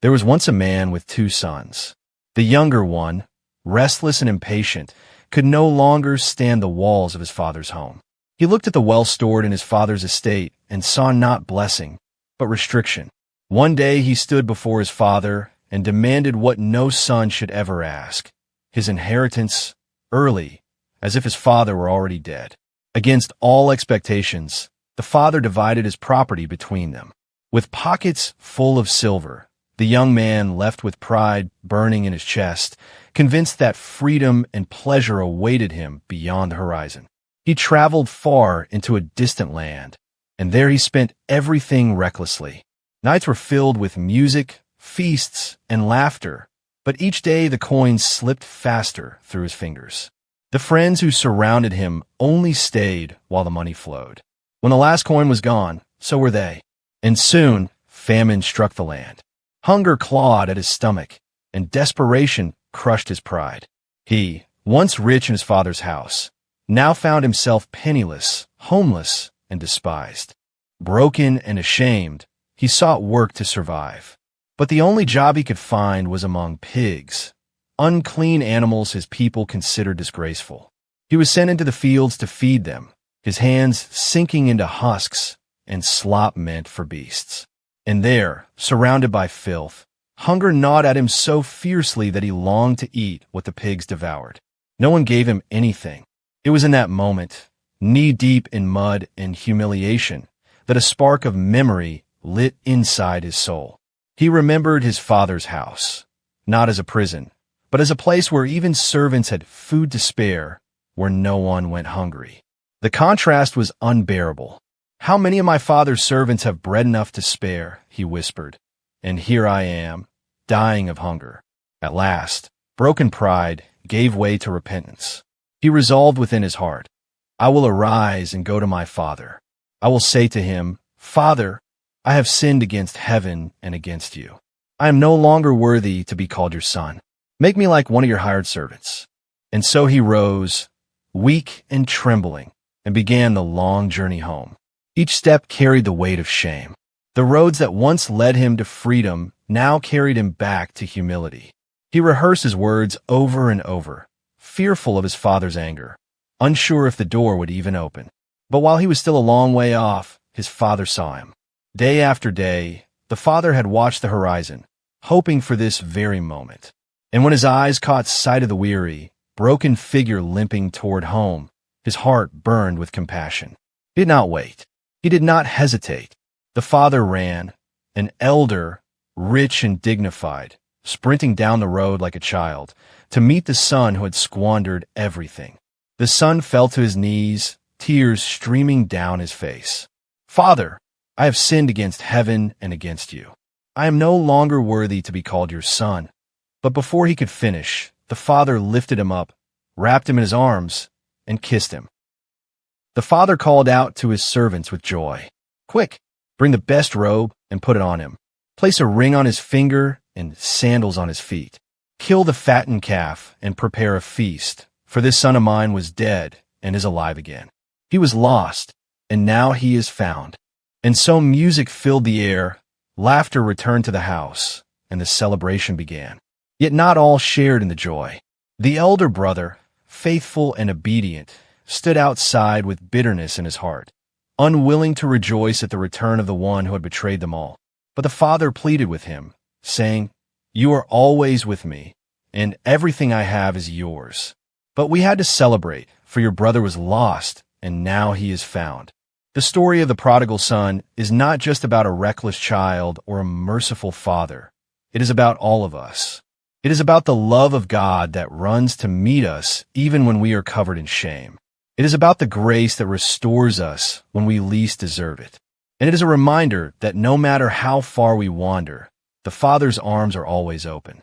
There was once a man with two sons. The younger one, restless and impatient, could no longer stand the walls of his father's home. He looked at the wealth stored in his father's estate and saw not blessing, but restriction. One day he stood before his father and demanded what no son should ever ask: his inheritance early, as if his father were already dead. Against all expectations, the father divided his property between them. With pockets full of silver, the young man left with pride burning in his chest, convinced that freedom and pleasure awaited him beyond the horizon. He traveled far into a distant land, and there he spent everything recklessly. Nights were filled with music, feasts, and laughter, but each day the coins slipped faster through his fingers. The friends who surrounded him only stayed while the money flowed. When the last coin was gone, so were they. And soon, famine struck the land. Hunger clawed at his stomach, and desperation crushed his pride. He, once rich in his father's house, now found himself penniless, homeless, and despised. Broken and ashamed, he sought work to survive. But the only job he could find was among pigs, unclean animals his people considered disgraceful. He was sent into the fields to feed them, his hands sinking into husks and slop meant for beasts. And there, surrounded by filth, hunger gnawed at him so fiercely that he longed to eat what the pigs devoured. No one gave him anything. It was in that moment, knee-deep in mud and humiliation, that a spark of memory lit inside his soul. He remembered his father's house, not as a prison, but as a place where even servants had food to spare, where no one went hungry. The contrast was unbearable. "How many of my father's servants have bread enough to spare?" he whispered. "And here I am, dying of hunger." At last, broken pride gave way to repentance. He resolved within his heart, "I will arise and go to my father. I will say to him, 'Father, I have sinned against heaven and against you. I am no longer worthy to be called your son. Make me like one of your hired servants.'" And so he rose, weak and trembling, and began the long journey home. Each step carried the weight of shame. The roads that once led him to freedom now carried him back to humility. He rehearsed his words over and over, fearful of his father's anger, unsure if the door would even open. But while he was still a long way off, his father saw him. Day after day, the father had watched the horizon, hoping for this very moment. And when his eyes caught sight of the weary, broken figure limping toward home, his heart burned with compassion. He did not wait. He did not hesitate. The father ran, an elder, rich and dignified, sprinting down the road like a child, to meet the son who had squandered everything. The son fell to his knees, tears streaming down his face. "Father, I have sinned against heaven and against you. I am no longer worthy to be called your son." But before he could finish, the father lifted him up, wrapped him in his arms, and kissed him. The father called out to his servants with joy, "Quick, bring the best robe and put it on him. Place a ring on his finger and sandals on his feet. Kill the fattened calf and prepare a feast, for this son of mine was dead and is alive again. He was lost, and now he is found." And so music filled the air, laughter returned to the house, and the celebration began. Yet not all shared in the joy. The elder brother, faithful and obedient, stood outside with bitterness in his heart, unwilling to rejoice at the return of the one who had betrayed them all. But the father pleaded with him, saying, "You are always with me, and everything I have is yours. But we had to celebrate, for your brother was lost, and now he is found." The story of the prodigal son is not just about a reckless child or a merciful father. It is about all of us. It is about the love of God that runs to meet us even when we are covered in shame. It is about the grace that restores us when we least deserve it. And it is a reminder that no matter how far we wander, the Father's arms are always open.